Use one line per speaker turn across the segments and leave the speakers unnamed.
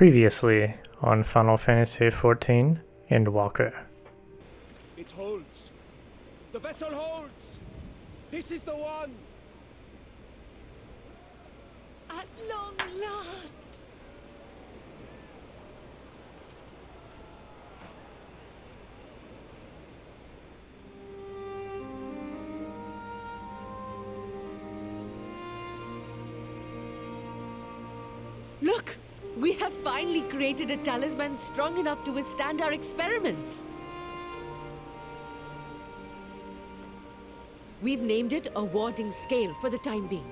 Previously on Final Fantasy XIV Endwalker.
It holds. The vessel holds. This is the one.
At long last. Look! We have finally created a talisman strong enough to withstand our experiments. We've named it a warding scale for the time being.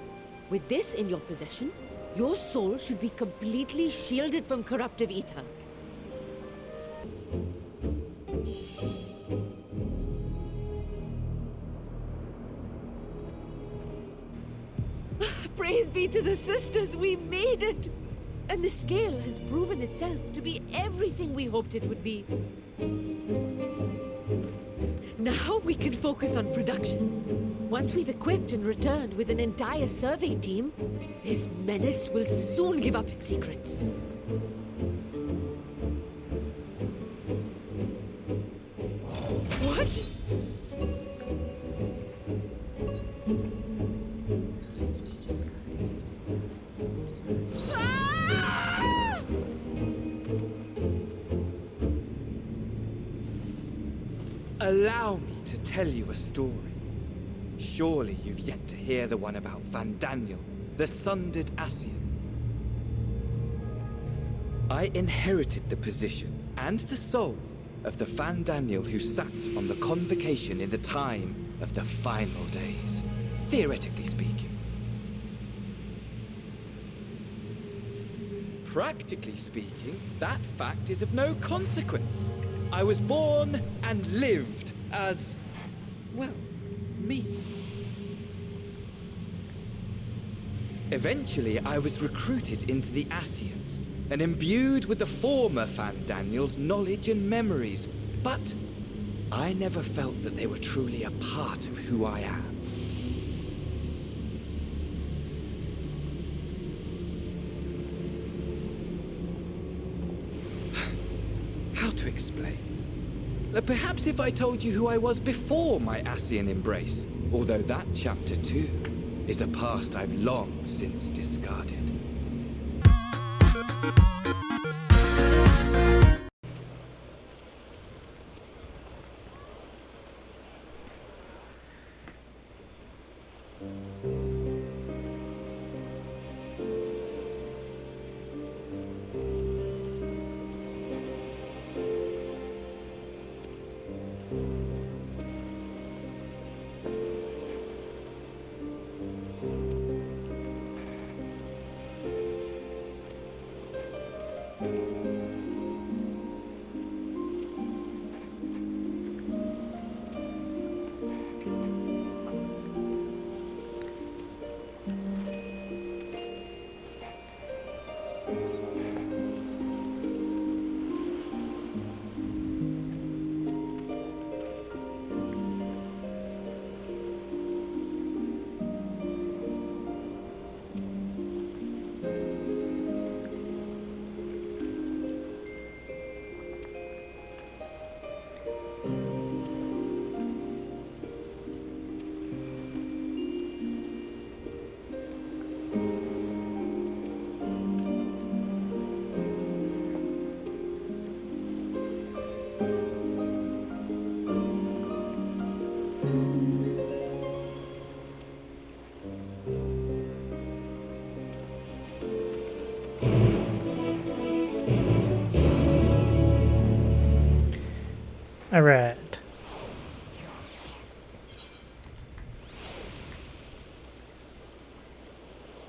With this in your possession, your soul should be completely shielded from corruptive ether. Praise be to the sisters, we made it! And the scale has proven itself to be everything we hoped it would be. Now we can focus on production. Once we've equipped and returned with an entire survey team, this menace will soon give up its secrets. What?
Allow me to tell you a story. Surely you've yet to hear the one about Van Daniel, the sundered Ascian. I inherited the position and the soul of the Van Daniel who sat on the convocation in the time of the final days, theoretically speaking. Practically speaking, that fact is of no consequence. I was born and lived as, well, me. Eventually, I was recruited into the Ascians and imbued with the former Van Daniel's knowledge and memories, but I never felt that they were truly a part of who I am. How to explain? Perhaps if I told you who I was before my Ascian embrace, although that chapter too is a past I've long since discarded.
Alright.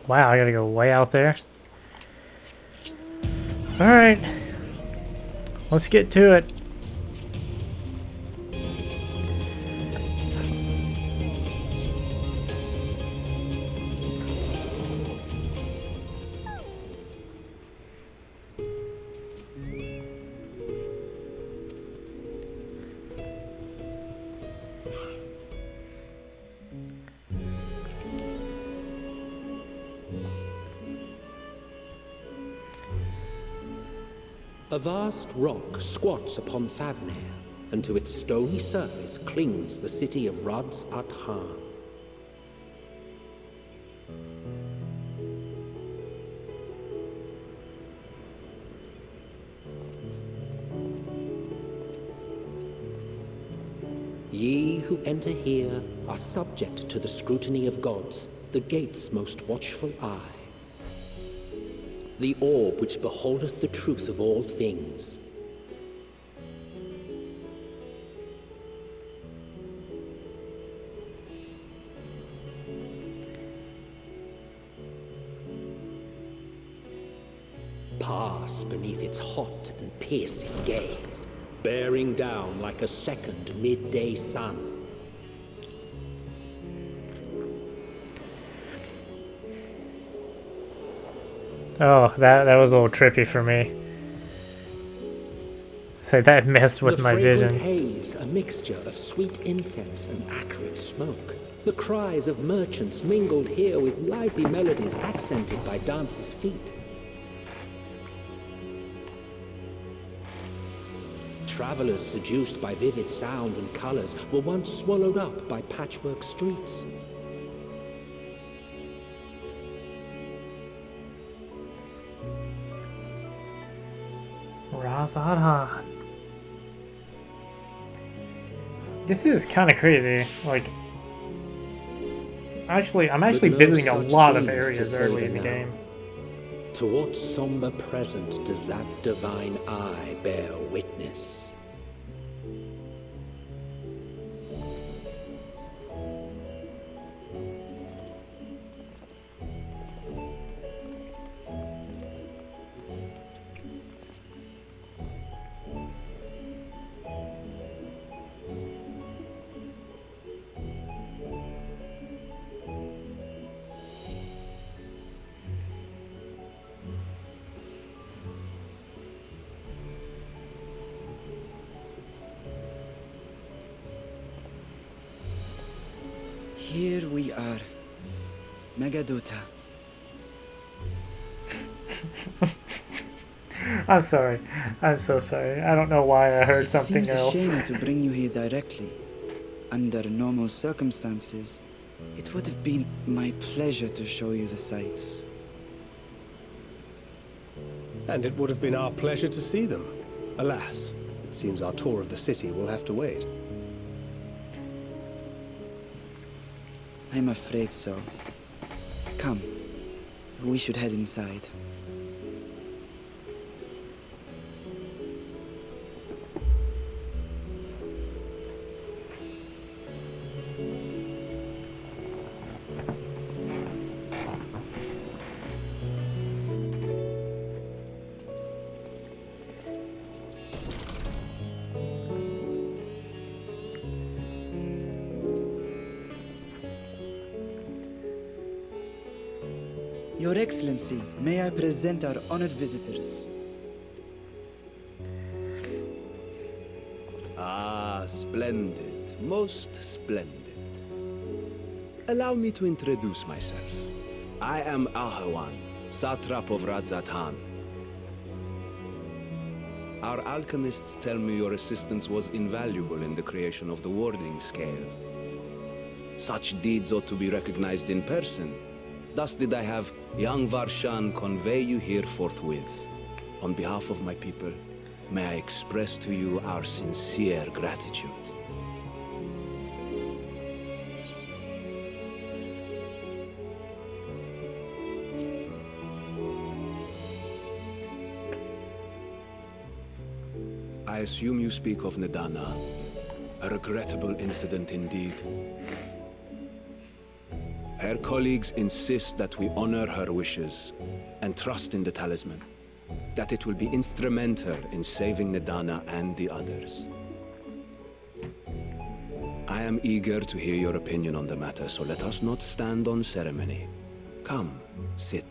Wow, I gotta go way out there. Alright. Let's get to it.
A vast rock squats upon Favnir, and to its stony surface clings the city of Radz at Han. Ye who enter here are subject to the scrutiny of gods, the gate's most watchful eye. The orb which beholdeth the truth of all things. Pass beneath its hot and piercing gaze, bearing down like a second midday sun.
Oh, that was a little trippy for me. So that messed with my vision.
The fragrant haze, a mixture of sweet incense and acrid smoke. The cries of merchants mingled here with lively melodies accented by dancers' feet. Travelers seduced by vivid sound and colors were once swallowed up by patchwork streets.
Razadhan. This is kind of crazy. Like, I'm actually visiting a lot of areas early in the game.
To what somber present does that divine eye bear witness?
Here we are, Megaduta.
I'm sorry. I'm so sorry. I don't know why I heard something else.
It seems a shame to bring you here directly. Under normal circumstances, it would have been my pleasure to show you the sights.
And it would have been our pleasure to see them. Alas, it seems our tour of the city will have to wait.
I'm afraid so. Come, we should head inside. Your Excellency, may I present our honored visitors?
Ah, splendid. Most splendid. Allow me to introduce myself. I am Ahawan, Satrap of Radz at Han. Our alchemists tell me your assistance was invaluable in the creation of the warding scale. Such deeds ought to be recognized in person. Thus did I have young Varshan convey you here forthwith. On behalf of my people, may I express to you our sincere gratitude. I assume you speak of Nadana. A regrettable incident indeed. Her colleagues insist that we honor her wishes and trust in the talisman, that it will be instrumental in saving Nadana and the others. I am eager to hear your opinion on the matter, so let us not stand on ceremony. Come, sit.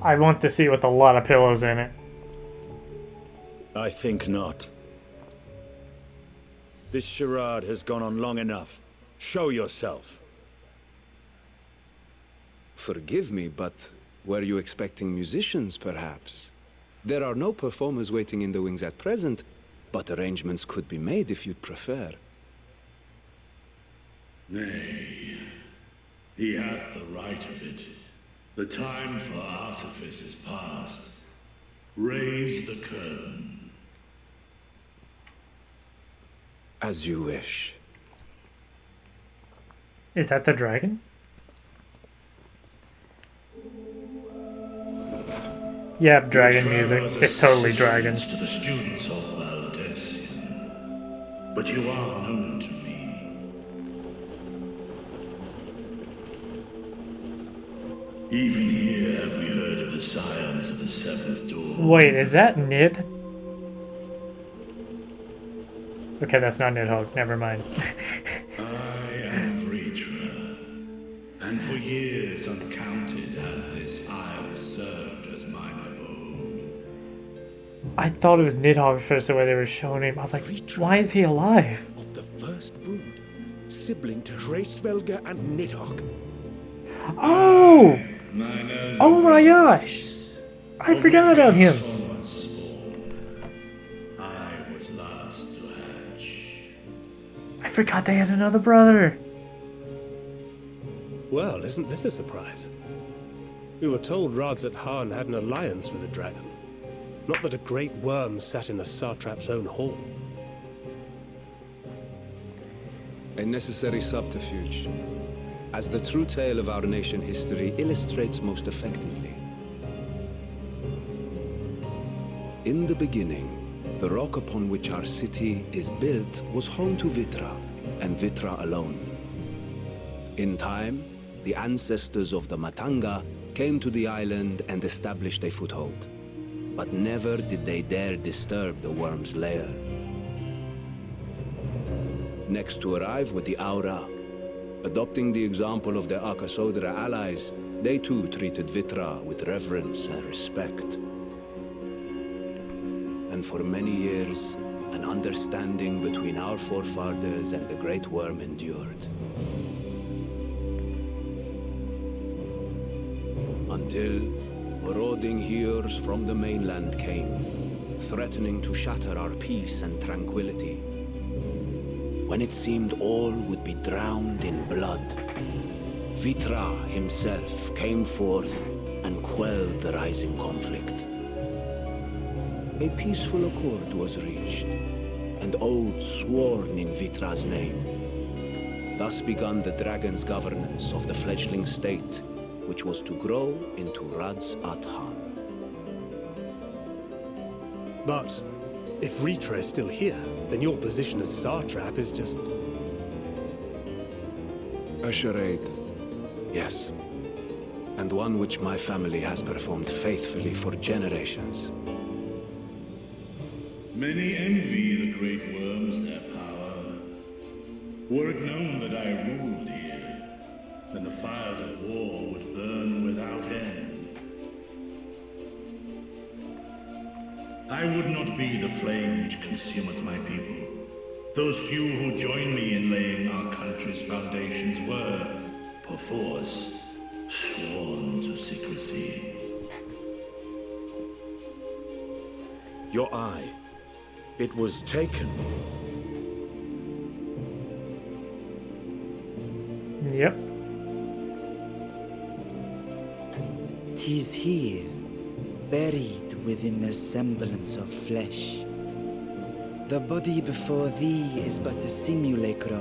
I want to see with a lot of pillows in it.
I think not. This charade has gone on long enough. Show yourself.
Forgive me, but were you expecting musicians, perhaps? There are no performers waiting in the wings at present, but arrangements could be made if you'd prefer.
Nay, he hath the right of it. The time for artifice is past. Raise the curtain.
As you wish.
Is that the dragon? Yep, dragon music. It's totally dragon.
To the students of Valdesian, but you are known to me. Even here have we heard of the scions of the seventh door.
Wait, is that Nid? Okay, that's not Nidhogg. Never mind.
I am Vritra, and for years uncounted has this isle served as mine abode.
I thought it was Nidhogg first, the way they were showing him. I was like, why is he alive?
Of the first brood, sibling to Hraesvelgr and Nidhogg.
Oh! Oh my gosh! I forgot about him.
I was last to hatch.
I forgot they had another brother.
Well, isn't this a surprise? We were told Radz at Han had an alliance with a dragon. Not that a great worm sat in the Satrap's own hall.
A necessary subterfuge, as the true tale of our nation history illustrates most effectively. In the beginning, the rock upon which our city is built was home to Vitra, and Vitra alone. In time, the ancestors of the Matanga came to the island and established a foothold. But never did they dare disturb the worm's lair. Next to arrive were the Aura. Adopting the example of their Akasodra allies, they too treated Vitra with reverence and respect. And for many years, an understanding between our forefathers and the Great Worm endured. Until marauding heroes from the mainland came, threatening to shatter our peace and tranquility. When it seemed all would be drowned in blood, Vitra himself came forth and quelled the rising conflict. A peaceful accord was reached, and oaths sworn in Vitra's name. Thus began the dragon's governance of the fledgling state, which was to grow into Radz at Han.
But if Vritra is still here, then your position as Satrap is just...
A charade, yes. And one which my family has performed faithfully for generations.
Many envy the great worms their power. Were it known that I ruled here, then the fires of war would burn without end. I would not be the flame which consumeth my people. Those few who joined me in laying our country's foundations were, perforce, sworn to secrecy.
Your eye. It was taken.
Yep.
'Tis here, buried within the semblance of flesh. The body before thee is but a simulacrum